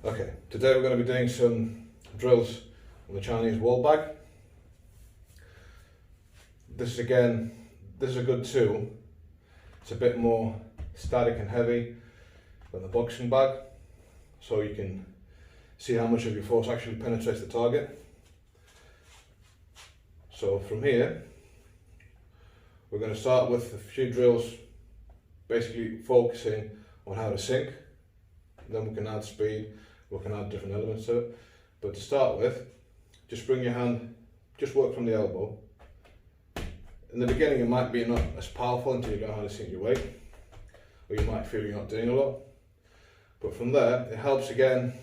Okay, today we're going to be doing some drills on the Chinese wall bag. This is a good tool. It's a bit more static and heavy than the boxing bag, so you can see how much of your force actually penetrates the target. So from here, we're going to start with a few drills, basically focusing on how to sink. Then we can add speed, we can add different elements to it. But to start with, just bring your hand, just work from the elbow. In the beginning it might be not as powerful until you know how to sink your weight, or you might feel you're not doing a lot. But from there, it helps again,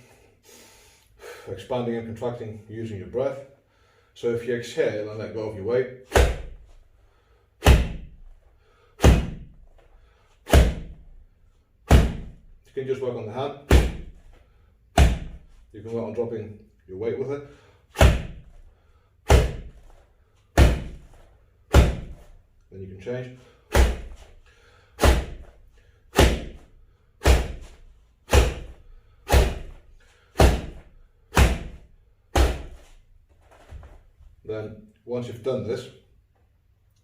expanding and contracting using your breath. So if you exhale and let go of your weight, you can just work on the hand. You can work on dropping your weight with it. Then you can change. Then once you've done this,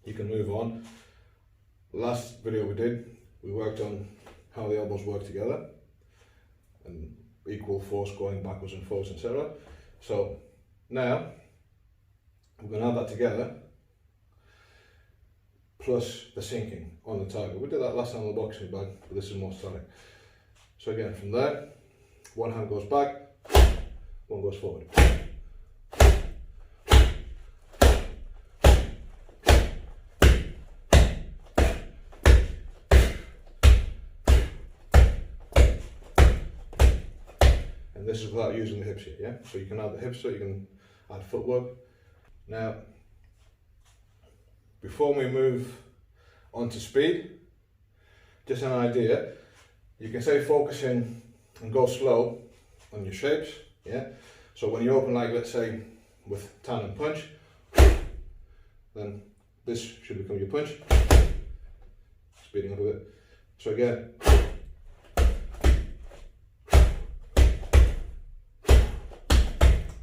you can move on. The last video we worked on how the elbows work together and equal force going backwards and forwards, etc. So now we're going to add that together plus the sinking on the target. We did that last time on the boxing bag, but this is more static. So again, from there, one hand goes back, one goes forward. And this is without using the hips here, yeah? So you can add the hips to it, you can add footwork. Now, before we move on to speed, just an idea, you can say focus in and go slow on your shapes, yeah? So when you open, like let's say with tan and punch, then this should become your punch, speeding up a bit. So again,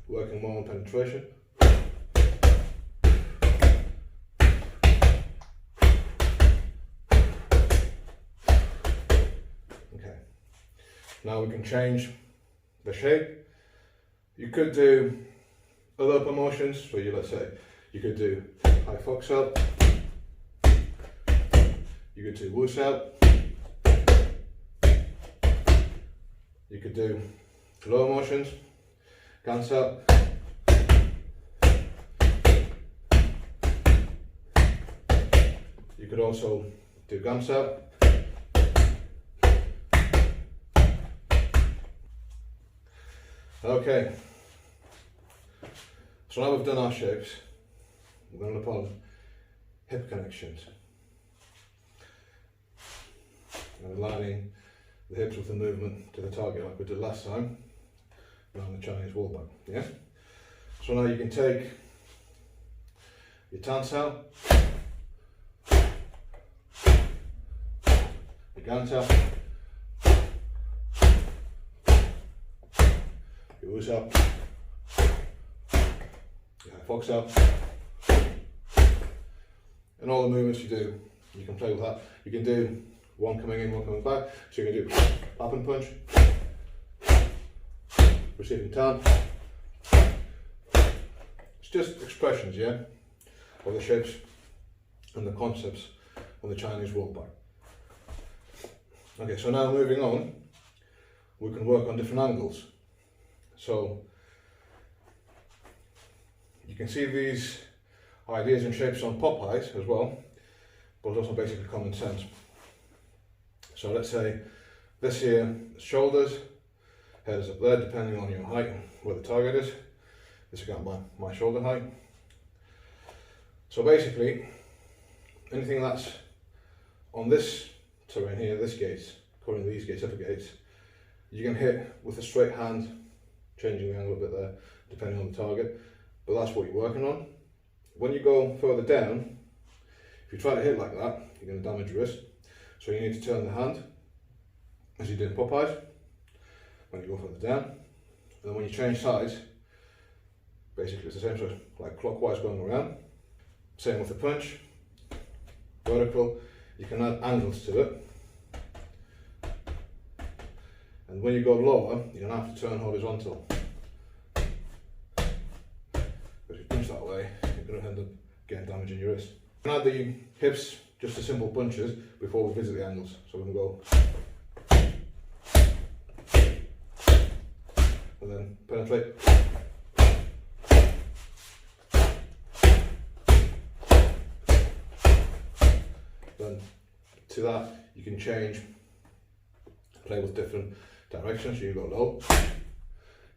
working more on penetration. Okay, now we can change the shape. You could do other upper motions, so let's say you could do high fox out, you could do woos out, you could do low motions, Gans out. You could also do gums out. Okay, so now we've done our shapes, we're going to look on hip connections and aligning the hips with the movement to the target like we did last time around the Chinese wall bag, yeah? So now you can take your tan out, your gan out, your woos out, your high fox out, and all the movements you do, you can play with that. You can do one coming in, one coming back, so you can do pop and punch, receiving tan. It's just expressions, yeah, of the shapes and the concepts on the Chinese wall bag. Okay, so now moving on, we can work on different angles. So you can see these ideas and shapes on Popeyes as well, but it's also basically common sense. So let's say this here is shoulders, head is up there depending on your height and where the target is. This is got my shoulder height. So basically, anything that's on this terrain here, this gate, covering these gates, upper gates, you can hit with a straight hand, changing the angle a bit there, depending on the target, but that's what you're working on. When you go further down, if you try to hit like that, you're going to damage your wrist. So you need to turn the hand, as you do in Popeyes, when you go further down. And then when you change sides, basically it's the same, so like clockwise going around. Same with the punch, vertical, you can add angles to it. And when you go lower, you're going to have to turn horizontal. Because if you punch that way, you're going to end up getting damage in your wrist. We can add the hips, just the simple punches, before we visit the angles. So we can go, and then penetrate. Then to that, you can change, play with different directions. So you go low,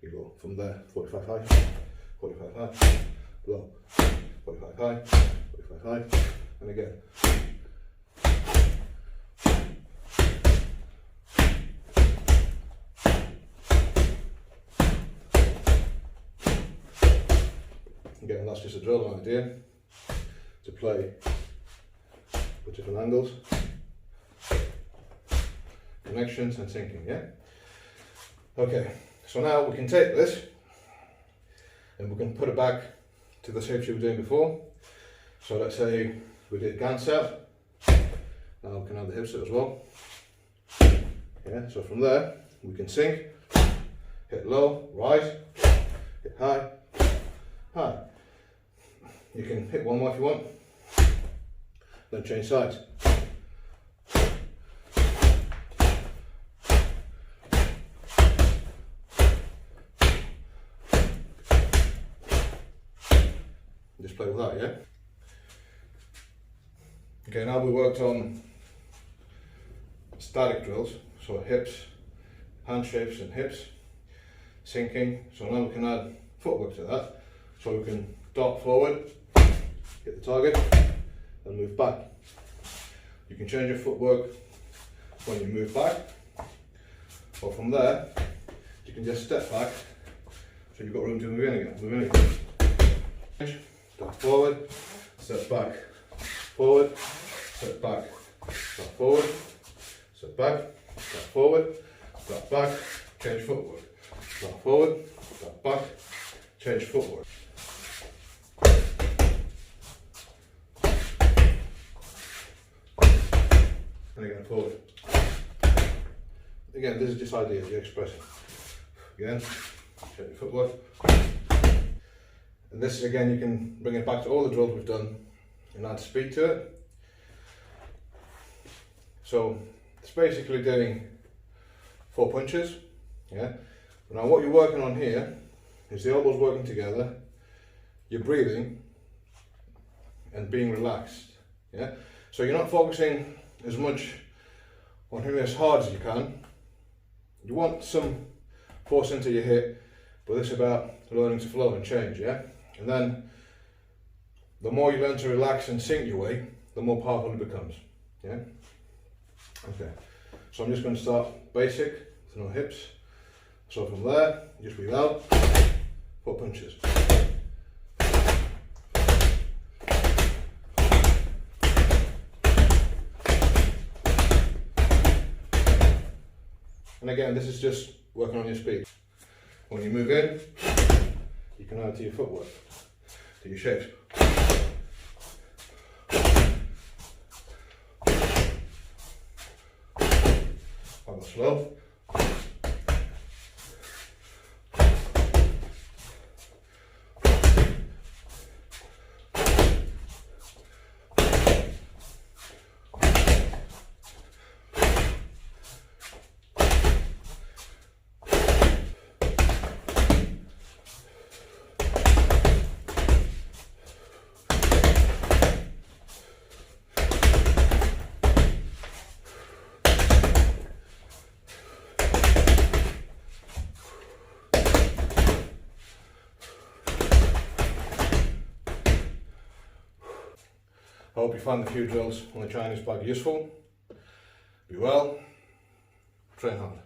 you go from there, 45 high, 45 high, low, 45 high, 45 high, and again. Again, that's just a drill idea to play with different angles, connections and sinking, yeah? Okay, so now we can take this and we can put it back to the shapes you were doing before. So let's say we did Gantz out, now we can add the hips as well. Yeah, so from there we can sink, hit low, rise, hit high, high. You can hit one more if you want, then change sides. Just play with that, yeah? Okay, now we worked on static drills, so hips, hand shapes and hips, sinking. So now we can add footwork to that. So we can dart forward, hit the target, and move back. You can change your footwork when you move back, or from there, you can just step back, so you've got room to move in again. Move in again. Step forward, step back, forward, step back, step forward, step back, step forward, step back, change footwork. Step forward, step back, change footwork. And again, forward. Again, this is just ideas, you're expressing. Again, change your footwork. And this again, you can bring it back to all the drills we've done and add speed to it. So it's basically doing 4 punches. Yeah. Now what you're working on here is the elbows working together, you're breathing and being relaxed. Yeah. So you're not focusing as much on hitting as hard as you can. You want some force into your hit, but it's about learning to flow and change, yeah? And then the more you learn to relax and sink your way, the more powerful it becomes, yeah? Okay, so I'm just going to start basic, with no hips. So from there, just breathe out, 4 punches. And again, this is just working on your speed. When you move in, you can add to your footwork, to your shapes. I'll go slow. I hope you found the few drills on the Chinese bag useful. Be well, train hard.